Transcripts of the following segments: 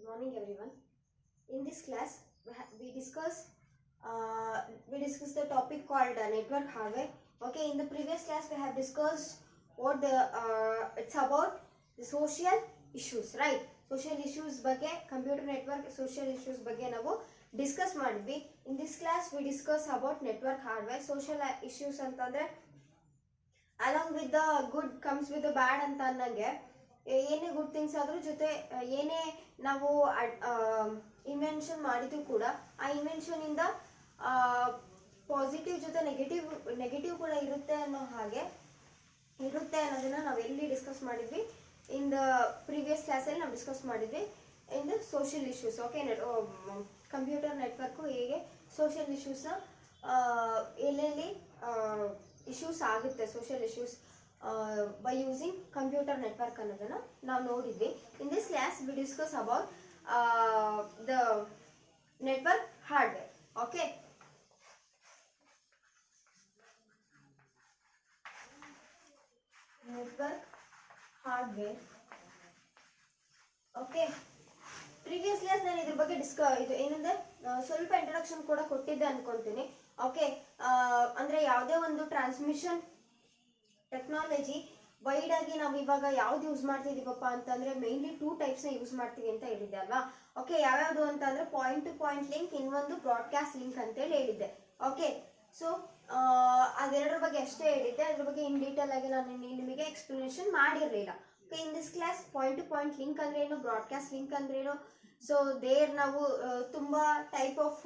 Good morning, everyone. In this class, we discuss the topic called network hardware. Okay, in the previous class, we have discussed what it's about the social issues, right? Social issues ಬಗ್ಗೆ computer network social issues ಬಗ್ಗೆ ನಾವು discuss ಮಾಡಿದ್ವಿ. In this class, we discuss about network hardware. Social issues ಅಂತಂದ್ರೆ along with the good comes with the bad ಅಂತ ಅನ್ನಂಗೆ ಏನೇ good things ಆದ್ರೂ ಜೊತೆ ಏನೇ ನಾವು ಇನ್ವೆನ್ಷನ್ ಮಾಡಿದ್ರು ಕೂಡ ಆ ಇನ್ವೆನ್ಷನ್ ಇಂದ ಪಾಸಿಟಿವ್ ಜೊತೆ ನೆಗೆಟಿವ್ ಕೂಡ ಇರುತ್ತೆ ಅನ್ನೋದನ್ನ ನಾವು ಎಲ್ಲಿ ಡಿಸ್ಕಸ್ ಮಾಡಿದ್ವಿ ಇನ್ ದ ಪ್ರೀವಿಯಸ್ ಕ್ಲಾಸಲ್ಲಿ ನಾವು ಡಿಸ್ಕಸ್ ಮಾಡಿದ್ವಿ in the social issues. Okay, computer network ಹೇಗೆ ಸೋಷಿಯಲ್ ಇಶ್ಯೂಸ್ನ ಎಲ್ಲೆಲ್ಲಿ ಇಶ್ಯೂಸ್ ಆಗುತ್ತೆ, social issues by using computer network ಅನ್ನೋದನ್ನ ನಾವು ನೋಡಿದ್ವಿ. In this class we discuss about the network hardware. Okay, network hardware. Okay, previous class ನಾನು ಇದ್ರ ಬಗ್ಗೆ ಇದು ಏನಂದ್ರೆ ಸ್ವಲ್ಪ ಇಂಟ್ರೊಡಕ್ಷನ್ ಕೂಡ ಕೊಟ್ಟಿದ್ದೆ ಅನ್ಕೊಂತೀನಿ. ಓಕೆ, ಅಂದ್ರೆ ಯಾವುದೇ ಒಂದು ಟ್ರಾನ್ಸ್ಮಿಷನ್ ಟೆಕ್ನಾಲಜಿ ವೈಡ್ ಆಗಿ ನಾವು ಇವಾಗ ಯಾವ್ದು ಯೂಸ್ ಮಾಡ್ತಿದೀವಪ್ಪ ಅಂತಂದ್ರೆ ಮೇನ್ಲಿ 2 ಟೈಪ್ಸ್ ನ ಯೂಸ್ ಮಾಡ್ತೀವಿ ಅಂತ ಹೇಳಿದ್ದೆ ಅಲ್ವಾ. ಓಕೆ, ಯಾವ್ಯಾವುದು ಅಂತಂದ್ರೆ ಪಾಯಿಂಟ್ ಟು ಪಾಯಿಂಟ್ ಲಿಂಕ್, ಇನ್ನೊಂದು ಬ್ರಾಡ್ಕಾಸ್ಟ್ ಲಿಂಕ್ ಅಂತೇಳಿ ಹೇಳಿದ್ದೆ. ಓಕೆ, ಸೊ ಅದೆರಡರ ಬಗ್ಗೆ ಅಷ್ಟೇ ಹೇಳಿದ್ದೆ, ಅದ್ರ ಬಗ್ಗೆ ಇನ್ ಡೀಟೇಲ್ ಆಗಿ ನಾನು ನಿಮಗೆ ಎಕ್ಸ್ಪ್ಲನೇಷನ್ ಮಾಡಿರಲಿಲ್ಲ. Okay, in this class point to point link ಅಂದ್ರೆ ಏನು, ಬ್ರಾಡ್ಕಾಸ್ಟ್ ಲಿಂಕ್ ಅಂದ್ರೆ ಏನು, ಸೊ ನಾವು ತುಂಬಾ ಟೈಪ್ ಆಫ್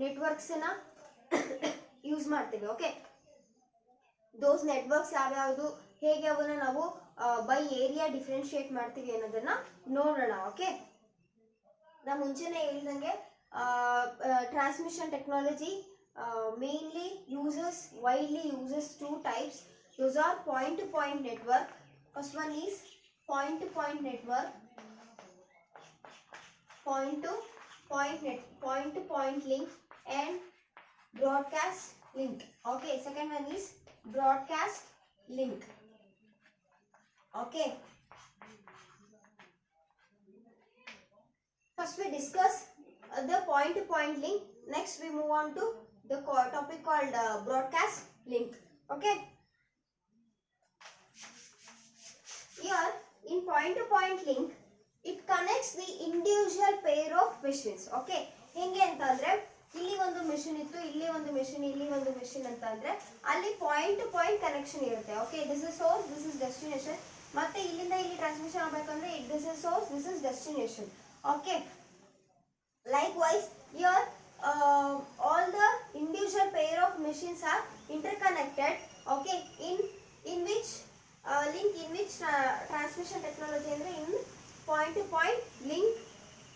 ನೆಟ್ವರ್ಕ್ಸ್ ನ ಯೂಸ್ ಮಾಡ್ತೀವಿ. ಓಕೆ, ದೋಸ್ ನೆಟ್ವರ್ಕ್ಸ್ ಯಾವ್ಯಾವುದು, ಹೇಗೆ ಅವನ್ನ ನಾವು ಬೈ ಏರಿಯಾ ಡಿಫ್ರೆನ್ಶಿಯೇಟ್ ಮಾಡ್ತೀವಿ ಅನ್ನೋದನ್ನ ನೋಡೋಣ. ಓಕೆ, ನಾ ಮುಂಚೆನೆ ಹೇಳ್ದಂಗೆ transmission technology mainly widely uses 2 types. Those are point to point network. First one is point to point network, point to point link, and broadcast link. Okay, second one is broadcast link. Okay, first we discuss the point to point link. Next we move on to the topic called broadcast link. Okay, here in point to point link it connects the individual pair of machines. Okay, ಹೆಂಗೆ ಅಂತಂದ್ರೆ ಇಲ್ಲಿ ಒಂದು machine ಇತ್ತು, ಇಲ್ಲಿ ಒಂದು machine, ಇಲ್ಲಿ ಒಂದು machine ಅಂತ ಅಂದ್ರೆ ಅಲ್ಲಿ ಪಾಯಿಂಟ್ ಟು ಪಾಯಿಂಟ್ ಕನೆಕ್ಷನ್ ಇರುತ್ತೆ. Okay, this is source, this is destination. ಮತ್ತೆ ಇಲ್ಲಿಂದ ಇಲ್ಲಿ ಟ್ರಾನ್ಸ್ಮಿಷನ್ ಆಗಬೇಕಂದ್ರೆ this is source, this is destination. Okay, likewise here all the individual pair of machines are interconnected. Okay, in which link, in which transmission technology andre in point to point link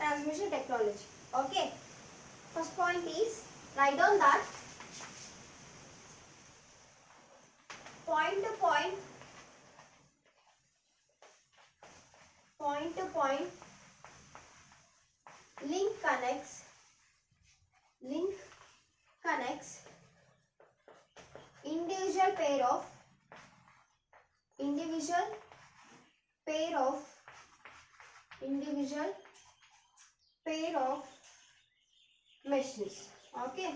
transmission technology. Okay, first point is write down that point to point link connects individual pair of machines. Okay,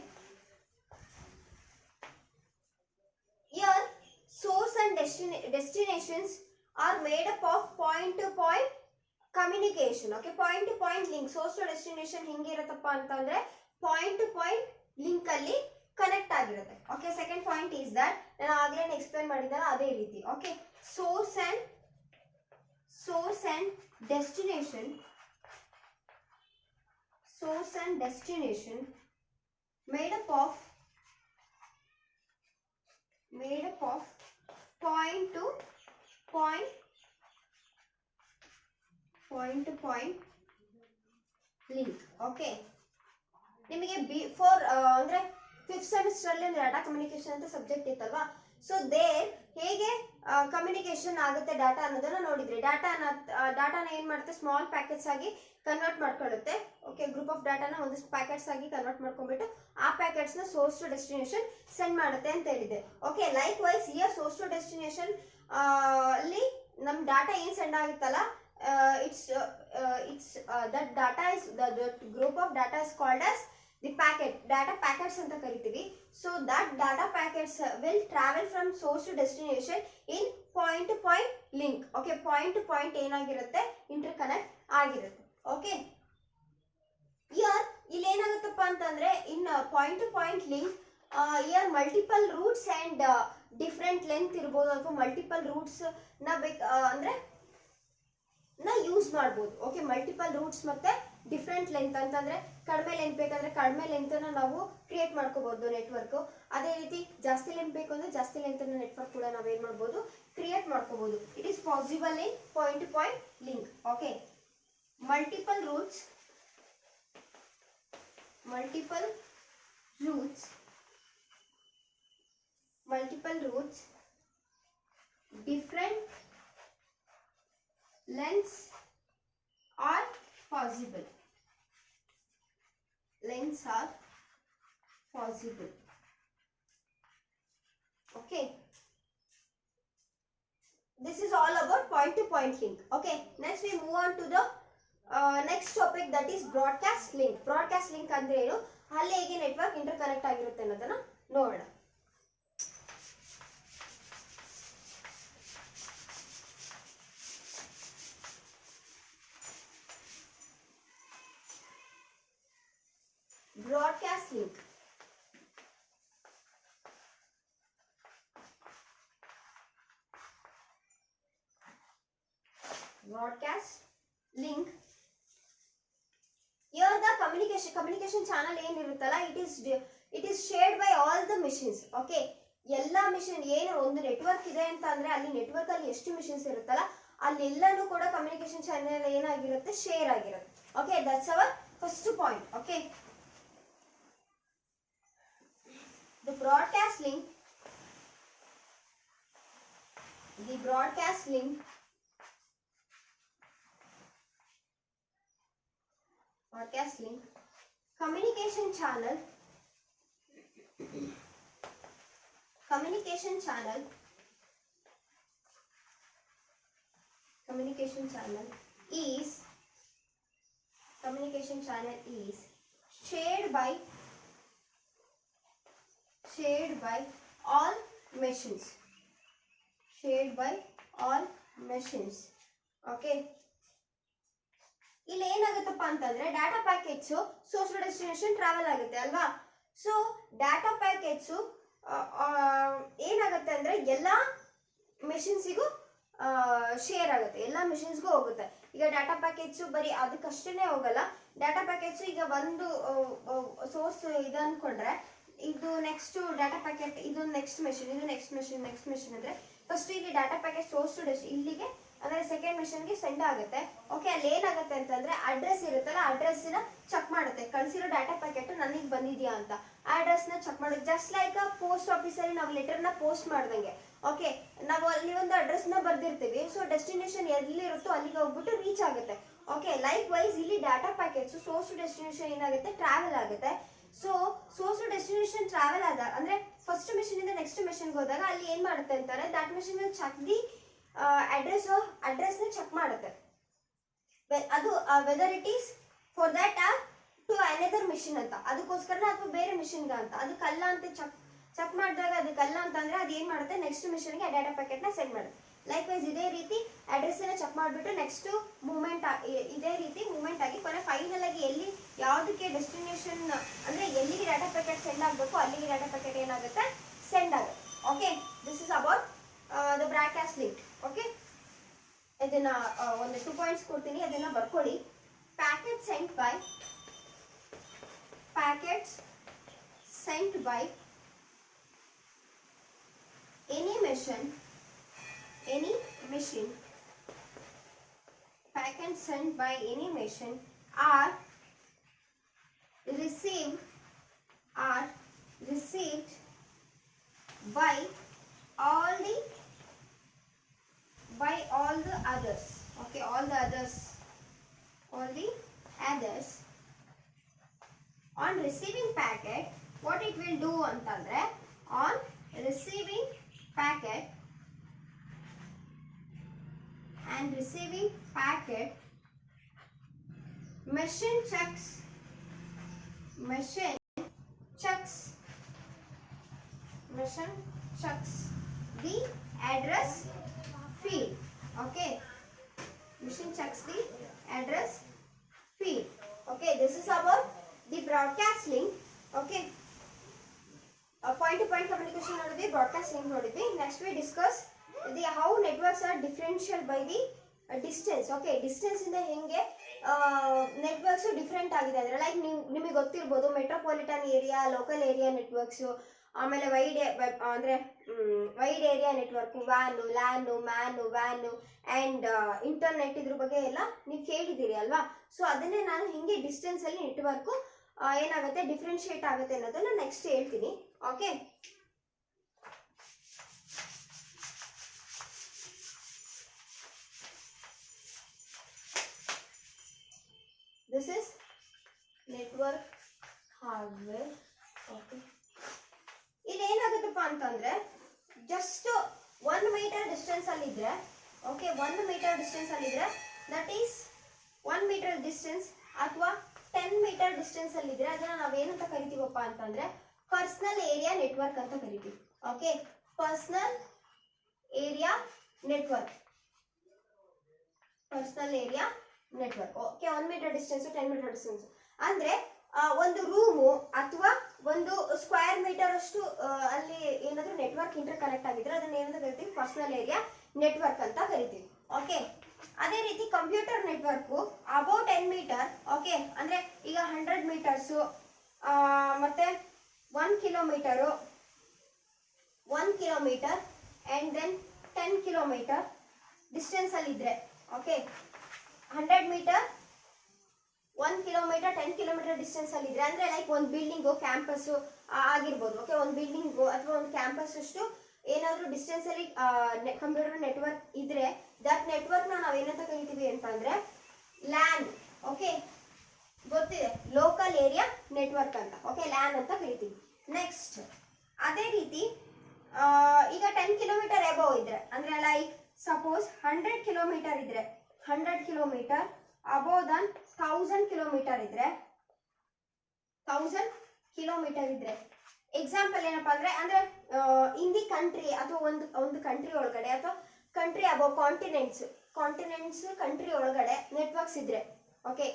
here source and destinations are made up of point to point communication. Okay, point to point link, source to destination ಹೆಂಗಿರುತ್ತಪ್ಪ ಅಂತಂದ್ರೆ point to point link ಅಲ್ಲಿ connect ಆಗಿರುತ್ತೆ. Okay, second point is that ನಾನು ಆಗ್ಲೇ explain ಮಾಡಿದ್ದಲ್ಲ ಅದೇ ರೀತಿ. Okay, source and destination made up of point to point link. Okay, ನಿಮಗೆ before ಅಂದ್ರೆ 5th ಸೆಮಿಸ್ಟರ್ ಅಲ್ಲಿ ಡಾಟಾ ಕಮ್ಯುನಿಕೇಶನ್ ಅಂತ ಸಬ್ಜೆಕ್ಟ್ ಇತ್ತಲ್ವಾ. ಸೊ ದೇರ್ ಹೇಗೆ ಕಮ್ಯುನಿಕೇಶನ್ ಆಗುತ್ತೆ ಡಾಟಾ ಅನ್ನೋದನ್ನ ನೋಡಿದ್ರಿ. ಡಾಟಾನ ಏನ್ ಮಾಡುತ್ತೆ, ಸ್ಮಾಲ್ ಪ್ಯಾಕೆಟ್ಸ್ ಆಗಿ ಕನ್ವರ್ಟ್ ಮಾಡ್ಕೊಳ್ಳುತ್ತೆ. ಓಕೆ, ಗ್ರೂಪ್ ಆಫ್ ಡಾಟಾನ ಒಂದು ಪ್ಯಾಕೆಟ್ಸ್ ಆಗಿ ಕನ್ವರ್ಟ್ ಮಾಡ್ಕೊಂಡ್ಬಿಟ್ಟು ಆ ಪ್ಯಾಕೆಟ್ಸ್ ನ ಸೋರ್ಸ್ ಟು ಡೆಸ್ಟಿನೇಷನ್ ಸೆಂಡ್ ಮಾಡುತ್ತೆ ಅಂತ ಹೇಳಿದೆ. Okay, likewise here source to destination ಅಲ್ಲಿ ನಮ್ ಡಾಟಾ ಏನ್ ಸೆಂಡ್ ಆಗುತ್ತಲ್ಲ that data is the group of data is called as the packet. Data packets ಅಂತ ಕರಿತೀವಿ. So that data packets will travel from source to destination in point to point link. Okay, point to point ಏನಾಗಿರುತ್ತೆ, interconnect ಆಗಿರುತ್ತೆ. Okay, here ಇಲ್ಲಿ ಏನಾಗುತ್ತಪ್ಪ ಅಂತಂದ್ರೆ in point to point link here multiple routes and different length ಇರಬಹುದು, ಅಥವಾ multiple roots ನ ಅಂದ್ರೆ use ಮಾಡಬಹುದು. ಓಕೆ, ಮಲ್ಟಿಪಲ್ ರೂಟ್ಸ್ ಮತ್ತೆ ಡಿಫ್ರೆಂಟ್ ಲೆಂತ್ ಅಂತಂದ್ರೆ ಕಡಿಮೆ ಲೆಂತ್ ಬೇಕಂದ್ರೆ ಕಡಿಮೆ ಲೆಂತ್ ಅನ್ನ ನಾವು ಕ್ರಿಯೇಟ್ ಮಾಡ್ಕೋಬಹುದು ನೆಟ್ವರ್ಕ್. ಅದೇ ರೀತಿ ಜಾಸ್ತಿ ಲೆಂತ್ ಬೇಕು ಅಂದ್ರೆ ಜಾಸ್ತಿ ಲೆಂತ್ ಅನ್ನ ನೆಟ್ವರ್ಕ್ ಕೂಡ ನಾವೇನ್ ಮಾಡಬಹುದು, ಕ್ರಿಯೇಟ್ ಮಾಡ್ಕೋಬಹುದು. It is possible in point to point link. Okay, multiple roots different lengths are possible. Okay, this is all about point to point link. Okay, next we move on to the next topic, that is broadcast link. Broadcast link ಅಂದ್ರೆ ಏನು, ಅಲ್ಲಿ ಹೇಗೆ network inter connect ಆಗಿರುತ್ತೆ ಅನ್ನೋದನ್ನ ನೋಡೋಣ. Broadcast link. Here the communication channel ಏನಿರುತ್ತಲ್ಲ, it is shared by all the machines. Okay, ಎಲ್ಲ mission ಏನು ಒಂದು ನೆಟ್ವರ್ಕ್ ಇದೆ ಅಂತ ಅಂದ್ರೆ ಅಲ್ಲಿ ನೆಟ್ವರ್ಕ್ ಅಲ್ಲಿ ಎಷ್ಟು ಮಿಷನ್ಸ್ ಇರುತ್ತಲ್ಲ ಅಲ್ಲೆಲ್ಲನೂ ಕೂಡ ಕಮ್ಯುನಿಕೇಶನ್ ಚಾನೆಲ್ ಏನಾಗಿರುತ್ತೆ, ಶೇರ್ ಆಗಿರುತ್ತೆ. Okay, that's our first point. Okay, the broadcast link communication channel is shared by all machines. Okay, ಇಲ್ಲಿ ಏನಾಗುತ್ತಪ್ಪ ಅಂತಂದ್ರೆ data packets source to destination travel ಆಗುತ್ತೆ ಅಲ್ವಾ. ಸೊ ಡಾಟಾ ಪ್ಯಾಕೆಟ್ಸ್ ಏನಾಗುತ್ತೆ ಅಂದ್ರೆ ಎಲ್ಲಾ ಮೆಷಿನ್ಸಿಗೂ ಶೇರ್ ಆಗುತ್ತೆ, ಎಲ್ಲ ಮೆಷಿನ್ಸ್ಗೂ ಹೋಗುತ್ತೆ. ಈಗ ಡಾಟಾ ಪ್ಯಾಕೆಟ್ಸ್ ಬರೀ ಅದಕ್ಕಷ್ಟೇ ಹೋಗಲ್ಲ. ಡಾಟಾ ಪ್ಯಾಕೆಟ್ಸ್ ಈಗ ಒಂದು ಸೋರ್ಸ್ ಇದೆ ಅನ್ಕೊಂಡ್ರೆ ಇದು ನೆಕ್ಸ್ಟ್ ಡಾಟಾ ಪ್ಯಾಕೆಟ್, ಇದು ನೆಕ್ಸ್ಟ್ ಮೆಷಿನ್, ಇದು ನೆಕ್ಸ್ಟ್ ಮೆಷಿನ್ ಅಂದ್ರೆ ಫಸ್ಟ್ ಇಲ್ಲಿ ಡಾಟಾ ಪ್ಯಾಕೆಟ್ ಸೋರ್ಸ್ ಟು ಇಲ್ಲಿಗೆ ಅಂದ್ರೆ ಸೆಕೆಂಡ್ ಮೆಷಿನ್ಗೆ ಸೆಂಡ್ ಆಗುತ್ತೆ. ಓಕೆ, ಅಲ್ಲಿ ಏನಾಗುತ್ತೆ ಅಂತಂದ್ರೆ ಅಡ್ರೆಸ್ ಇರುತ್ತಲ್ಲ, ಅಡ್ರೆಸ್ನ ಚೆಕ್ ಮಾಡುತ್ತೆ, ಕಳಿಸಿರೋ ಡಾಟಾ ಪ್ಯಾಕೆಟ್ ನನಗೆ ಬಂದಿದ್ಯಾ ಅಂತ ಅಡ್ರೆಸ್ನ ಚೆಕ್ ಮಾಡುತ್ತೆ. ಜಸ್ಟ್ ಲೈಕ್ ಪೋಸ್ಟ್ ಆಫೀಸಲ್ಲಿ ನಾವು ಲೆಟರ್ನ ಪೋಸ್ಟ್ ಮಾಡ್ದಂಗೆ. ಓಕೆ, ನಾವು ಅಲ್ಲಿ ಒಂದು ಅಡ್ರೆಸ್ನ ಬರ್ದಿರ್ತೀವಿ. ಸೊ ಡೆಸ್ಟಿನೇಷನ್ ಎಲ್ಲಿರುತ್ತೋ ಅಲ್ಲಿಗೆ ಹೋಗ್ಬಿಟ್ಟು ರೀಚ್ ಆಗುತ್ತೆ. ಓಕೆ, ಲೈಕ್ ವೈಸ್ ಇಲ್ಲಿ data packets source to destination ಏನಾಗುತ್ತೆ, ಟ್ರಾವೆಲ್ ಆಗುತ್ತೆ. So source to destination travel ಆದಾಗ ಅಂದ್ರೆ ಫಸ್ಟ್ ಮೆಷಿನ್ ಇಂದ ನೆಕ್ಸ್ಟ್ ಮೆಷಿನ್ಗೆ ಹೋದಾಗ ಅಲ್ಲಿ ಏನ್ ಮಾಡುತ್ತೆ ಅಂತಾರೆ, that machine will check the ಅಡ್ರೆಸ್ನ ಚೆಕ್ ಮಾಡುತ್ತೆ. ಅದು whether it is for that to another machine ಅಂತ, ಅದಕ್ಕೋಸ್ಕರ ಅಥವಾ ಬೇರೆ ಮಿಷಿನ್ಗೆ ಅಂತ. ಅದಕ್ಕಲ್ಲ ಅಂತ ಚೆಕ್ ಮಾಡಿದಾಗ ಅದಕ್ಕಲ್ಲ ಅಂತಂದ್ರೆ ಅದು ಏನ್ ಮಾಡುತ್ತೆ, ನೆಕ್ಸ್ಟ್ ಮಿಷನ್ಗೆ ಡಾಟಾ ಪ್ಯಾಕೆಟ್ನ ಸೆಂಡ್ ಮಾಡುತ್ತೆ. ಲೈಕ್ ವೈಸ್ ಇದೇ ರೀತಿ ಅಡ್ರೆಸ್ನ ಚೆಕ್ ಮಾಡಿಬಿಟ್ಟು ನೆಕ್ಸ್ಟ್ ಇದೇ ರೀತಿ ಮೂವ್ಮೆಂಟ್ ಆಗಿ ಕೊನೆ ಫೈನಲ್ ಆಗಿ ಎಲ್ಲಿ ಯಾವುದಕ್ಕೆ ಡೆಸ್ಟಿನೇಷನ್ ಅಂದ್ರೆ ಎಲ್ಲಿಗೆ ಡಾಟಾ ಪ್ಯಾಕೆಟ್ ಸೆಂಡ್ ಆಗಬೇಕು ಅಲ್ಲಿಗೆ ಡಾಟಾ ಪ್ಯಾಕೆಟ್ ಏನಾಗುತ್ತೆ, ಸೆಂಡ್ ಆಗುತ್ತೆ. Okay, this is about the broadcast link. Okay, ಇದನ್ನ ಒಂದು 2 ಪಾಯಿಂಟ್ಸ್ ಕೊಡ್ತೀನಿ, ಅದನ್ನ ಬರ್ಕೊಳ್ಳಿ. Packets sent by any machine, packets sent by any machine are received by all the others. Okay, all the others on receiving packet. What it will do ಅಂತಂದ್ರೆ, on receiving packet and receiving packet. Machine checks the address field. Okay, machine checks the address field. Okay, this is about the broadcast link. Okay, point to point communication nodidvi, broadcast link nodidvi. Next we discuss the how networks are differential by the distance. Okay, distance ಇಂದ ಹೆಂಗೆ networks different ಆಗಿದೆ ಅಂದ್ರೆ like ನಿಮಗೆ ಗೊತ್ತಿರ್ಬೋದು metropolitan area, local area networks, ಆಮೇಲೆ wide area network, van, ಲ್ಯಾನು, man, van and internet, ಇದ್ರ ಬಗ್ಗೆ ಎಲ್ಲ ನೀವು ಕೇಳಿದ್ದೀರಿ ಅಲ್ವಾ. ಸೊ ಅದನ್ನೇ ನಾನು ಹಿಂಗೆ ಡಿಸ್ಟೆನ್ಸ್ ಅಲ್ಲಿ ನೆಟ್ವರ್ಕ್ ಏನಾಗುತ್ತೆ ಡಿಫ್ರೆನ್ಶಿಯೇಟ್ ಆಗುತ್ತೆ ಅನ್ನೋದನ್ನ ನೆಕ್ಸ್ಟ್ ಹೇಳ್ತೀನಿ. Okay, this is network hardware. Okay, ಇದೇನಾಗುತ್ತಪ್ಪ ಅಂತಂದ್ರೆ ಜಸ್ಟ್ 1 ಮೀಟರ್ ಡಿಸ್ಟೆನ್ಸ್ ಅಲ್ಲಿ ಇದ್ರೆ, ಓಕೆ 1 ಮೀಟರ್ ಡಿಸ್ಟೆನ್ಸ್ ಅಲ್ಲಿ ಇದ್ರೆ ದಟ್ ಈಸ್ 1 ಮೀಟರ್ ಡಿಸ್ಟೆನ್ಸ್ ಅಥವಾ 10 ಮೀಟರ್ ಡಿಸ್ಟೆನ್ಸ್ ಅಲ್ಲಿ ಇದ್ರೆ ಅದನ್ನ ನಾವೇನಂತ ಕರಿತೀವಪ್ಪ ಅಂತಂದ್ರೆ ಪರ್ಸನಲ್ ಏರಿಯಾ ನೆಟ್ವರ್ಕ್ ಅಂತ ಕರಿತೀವಿ. Okay, personal area network, personal area network. Okay, 1 metre distance, 10 metre distance ಅಂದ್ರೆ ಒಂದು ರೂಮು ಅಥವಾ ಒಂದು ಸ್ಕ್ವೇರ್ ಮೀಟರ್ ಅಷ್ಟು ಅಲ್ಲಿ ಏನಾದ್ರೂ ನೆಟ್ವರ್ಕ್ ಇಂಟರ್ ಕನೆಕ್ಟ್ ಆಗಿದ್ರೆ ಅದನ್ನ ಏನಂತ ಕರಿತೀವಿ, ಪರ್ಸನಲ್ ಏರಿಯಾ ನೆಟ್ವರ್ಕ್ ಅಂತ ಕರಿತೀವಿ. ಓಕೆ, ಅದೇ ರೀತಿ computer network about 10 metre. Okay, ಅಂದ್ರೆ ಈಗ 100 ಮೀಟರ್ಸು ಮತ್ತೆ 1 kilometre and then 10 kilometre distance ಅಲ್ಲಿ ಇದ್ರೆ, okay 100 metre, 1 kilometre, 10 kilometre distance ಅಲ್ಲಿ ಇದ್ರೆ ಅಂದ್ರೆ ಲೈಕ್ ಒಂದು ಬಿಲ್ಡಿಂಗು, ಕ್ಯಾಂಪಸ್ ಆಗಿರ್ಬೋದು. ಓಕೆ, ಒಂದು ಬಿಲ್ಡಿಂಗು ಅಥವಾ ಒಂದು ಕ್ಯಾಂಪಸ್ ಅಷ್ಟು ಏನಾದ್ರೂ ಡಿಸ್ಟೆನ್ಸ್ ಅಲ್ಲಿ ಕಂಪ್ಯೂಟರ್ ನೆಟ್ವರ್ಕ್ ಇದ್ರೆ ದಟ್ ನೆಟ್ವರ್ಕ್ ನಾವೇನಂತ ಕರಿತೀವಿ ಅಂತಂದ್ರೆ ಲ್ಯಾನ್. ಓಕೆ, ಗೊತ್ತಿದೆ, ಲೋಕಲ್ ಏರಿಯಾ ನೆಟ್ವರ್ಕ್ ಅಂತ. ಓಕೆ, ಲ್ಯಾನ್ ಅಂತ ಕರಿತೀವಿ. ನೆಕ್ಸ್ಟ್ ಅದೇ ರೀತಿ ಈಗ 10 ಕಿಲೋಮೀಟರ್ ಎಬವ್ ಇದ್ರೆ ಅಂದ್ರೆ ಲೈಕ್ ಸಪೋಸ್ 100 ಕಿಲೋಮೀಟರ್ ಇದ್ರೆ, 100 ಕಿಲೋಮೀಟರ್ ಅಬೋವ್ ದನ್ 1000 ಕಿಲೋಮೀಟರ್ ಇದ್ರೆ, 1000 ಕಿಲೋಮೀಟರ್ ಇದ್ರೆ ಎಕ್ಸಾಂಪಲ್ ಏನಪ್ಪಾ ಅಂದ್ರೆ ಇನ್ ದಿ ಕಂಟ್ರಿ ಅಥವಾ ಒಂದು ಕಂಟ್ರಿ ಒಳಗಡೆ ಅಥವಾ ಕಂಟ್ರಿ ಅಬೋವ್ ಕಾಂಟಿನೆಂಟ್ಸ್ ಕಂಟ್ರಿ ಒಳಗಡೆ ನೆಟ್ವರ್ಕ್ಸ್ ಇದ್ರೆ, ಓಕೆ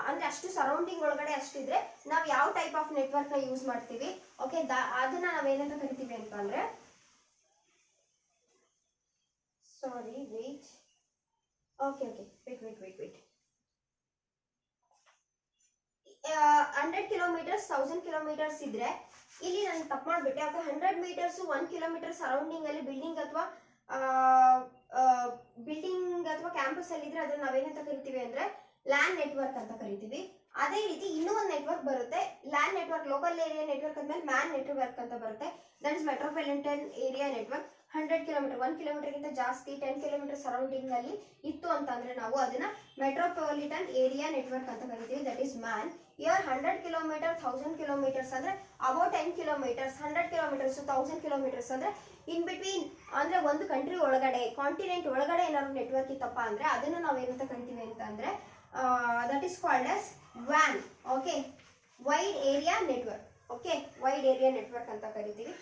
ಅಂದ್ರೆ ಅಷ್ಟು ಸರೌಂಡಿಂಗ್ ಒಳಗಡೆ ಅಷ್ಟಿದ್ರೆ ನಾವು ಯಾವ ಟೈಪ್ ಆಫ್ ನೆಟ್ವರ್ಕ್ ನ ಯೂಸ್ ಮಾಡ್ತೀವಿ. ಓಕೆ, ಅದನ್ನ ನಾವೇನಂತ ಕರಿತೀವಿ ಅಂತ ಅಂದ್ರೆ, ಸಾರಿ ವೇಟ್, ಓಕೆ 100 ಕಿಲೋಮೀಟರ್ಸ್, 1000 ಕಿಲೋಮೀಟರ್ಸ್ ಇದ್ರೆ ಇಲ್ಲಿ ನಾನು ತಪ್ಪು ಮಾಡ್ಬಿಟ್ಟೆ. ಓಕೆ, 100 ಮೀಟರ್ಸ್, 1 ಕಿಲೋಮೀಟರ್ ಸರೌಂಡಿಂಗ್ ಅಲ್ಲಿ ಬಿಲ್ಡಿಂಗ್ ಅಥವಾ ಕ್ಯಾಂಪಸ್ ಅಲ್ಲಿ ಇದ್ರೆ ಅದನ್ನ ನಾವೇನಂತ ಕರಿತೀವಿ ಅಂದ್ರೆ ಲ್ಯಾನ್ ನೆಟ್ವರ್ಕ್ ಅಂತ ಕರಿತೀವಿ. ಅದೇ ರೀತಿ ಇನ್ನೂ ಒಂದು ನೆಟ್ವರ್ಕ್ ಬರುತ್ತೆ, LAN network, local area network ಆದ್ಮೇಲೆ ಮ್ಯಾನ್ ನೆಟ್ವರ್ಕ್ ಅಂತ ಬರುತ್ತೆ. That is metropolitan area network. 100 kilometre, 1 ಕಿಲೋಮೀಟರ್ಗಿಂತ ಜಾಸ್ತಿ 10 ಕಿಲೋಮೀಟರ್ ಸರೌಂಡಿಂಗ್ ಅಲ್ಲಿ ಇತ್ತು ಅಂತಂದ್ರೆ ನಾವು ಅದನ್ನ ಮೆಟ್ರೋಪಾಲಿಟನ್ ಏರಿಯಾ ನೆಟ್ವರ್ಕ್ ಅಂತ ಕರಿತೀವಿ. That is MAN. Here 100 kilometre, 1000 kilometres ಅಂದ್ರೆ ಅಬೌಟ್ 10 ಕಿಲೋಮೀಟರ್ಸ್, 100 ಕಿಲೋಮೀಟರ್ಸ್, 1000 ಕಿಲೋಮೀಟರ್ಸ್ ಅಂದ್ರೆ ಇನ್ ಬಿಟ್ವೀನ್ ಅಂದ್ರೆ ಒಂದು ಕಂಟ್ರಿ ಒಳಗಡೆ, ಕಾಂಟಿನೆಂಟ್ ಒಳಗಡೆ ಏನಾದ್ರು ನೆಟ್ವರ್ಕ್ ಇತ್ತಪ್ಪ ಅಂದ್ರೆ ಅದನ್ನ ನಾವೇನಂತ ಕರಿತೀವಿ ಅಂತ ಅಂದ್ರೆ that is called as van. Okay, wide area network. Okay, wide area network ಅಂತ ಕರಿತೀವಿ.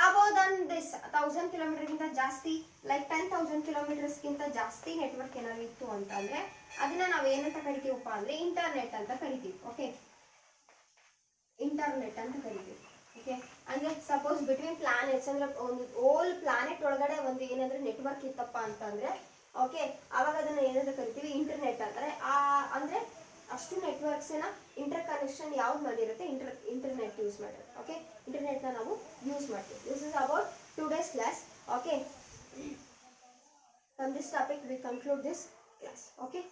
ಅಬೌವ್ ದನ್ ದಿಸ್ 1000 ಕಿಲೋಮೀಟರ್ಗಿಂತ ಜಾಸ್ತಿ, ಲೈಕ್ 10,000 ಕಿಲೋಮೀಟರ್ಸ್ಗಿಂತ ಜಾಸ್ತಿ ನೆಟ್ವರ್ಕ್ ಏನಾದ್ರು ಇತ್ತು ಅಂತ ಅಂದ್ರೆ ಅದನ್ನ ನಾವು ಏನಂತ ಕರಿತೀವಪ್ಪ ಅಂದ್ರೆ ಇಂಟರ್ನೆಟ್ ಅಂತ ಕರಿತೀವಿ. ಓಕೆ, ಇಂಟರ್ನೆಟ್ ಅಂತ ಕರಿತೀವಿ. ಓಕೆ, ಅಂದ್ರೆ ಸಪೋಸ್ ಬಿಟ್ವೀನ್ ಪ್ಲಾನೆಟ್ಸ್ ಅಂದ್ರೆ ಒಂದು ಓಲ್ ಪ್ಲಾನೆಟ್ ಒಳಗಡೆ ಒಂದು ಏನಾದ್ರೂ ನೆಟ್ವರ್ಕ್ ಇತ್ತಪ್ಪ ಅಂತಂದ್ರೆ, ಓಕೆ ಅವಾಗ ಅದನ್ನ ಏನಂತ ಕರಿತೀವಿ, ಇಂಟರ್ನೆಟ್ ಅಂತಾರೆ. ಅಂದ್ರೆ ಅಷ್ಟು ನೆಟ್ವರ್ಕ್ಸ್ ಇಂಟರ್ ಕನೆಕ್ಷನ್ ಯಾವ್ದು ಮಾಡಿರುತ್ತೆ, ಇಂಟರ್ನೆಟ್ ಯೂಸ್ ಮಾಡಿರುತ್ತೆ. ಓಕೆ, ಇಂಟರ್ನೆಟ್ ನಾವು ಯೂಸ್ ಮಾಡ್ತೀವಿ. This is about today's class. Okay, from this topic we conclude this class. Okay.